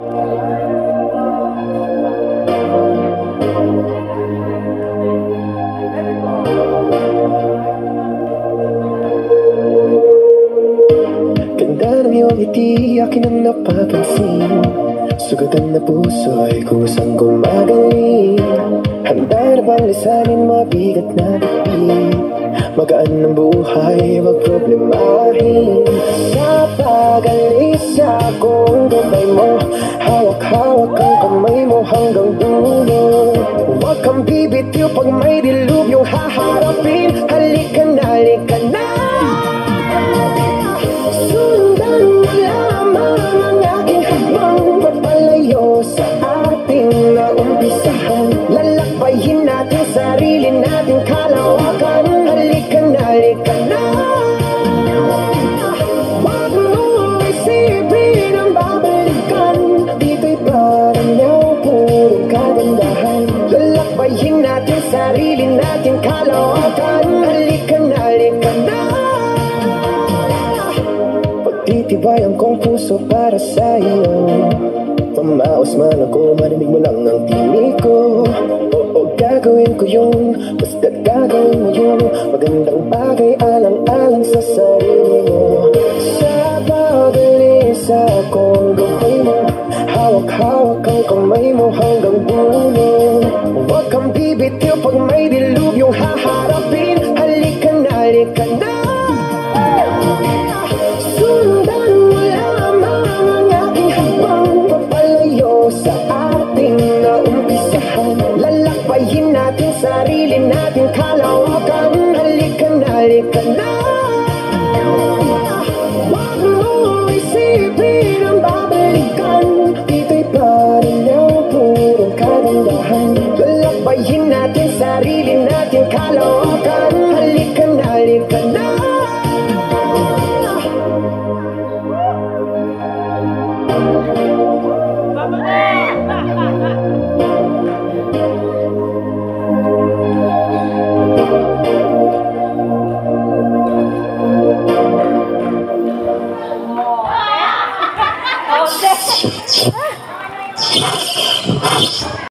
Ganda ng iyong ngiti, akin ang napapansin. Sugatan na puso'y kusang gumagaling. Handa na bang lisanin mabigat na bibig? Magaan ng buhay, wag problemahin. Sa pag-alis akong gabay mo, hawak-hawak ang kamay mo hanggang dulo. Huwag kang bibitiw pag may dilubyong haharapin. Halika na, halika na. Sundan mo lamang ang aking habang papalayo sa ating naumpisahan. Lalakbayin natin sarili nating kalawakan. Halika na, halika na. Huwag mo isipin ang babalikan. Dito'y paranaw, purong kagandahan. Lalakbayin natin sarili nating kalawakan. Halika na, halika na. Titibayan kong puso para sa'yo. Pamaos man ako, marinig mo lang ang tinig ko. Oo, gagawin ko yun, basta't gagawin mo yun. Magandang bagay, alang-alang sa sarili mo. Sa pag-alis akong gawin mo, hawak-hawak ang kamay mo hanggang dulo. Huwag kang bibitiw pag may dilubyong haharapin. Halika na, halika na. Sundan mo lamang ang aking habang papalayo sa ating naumpisahan. Lalakbayin natin sarili nating kalawakan. Halika na, halika na. Huwag mo isipin ang babalikan. Dito'y paranaw, purong kagandahan. Lalakbayin natin sarili nating kalawakan. Halika na, halika na. Oh,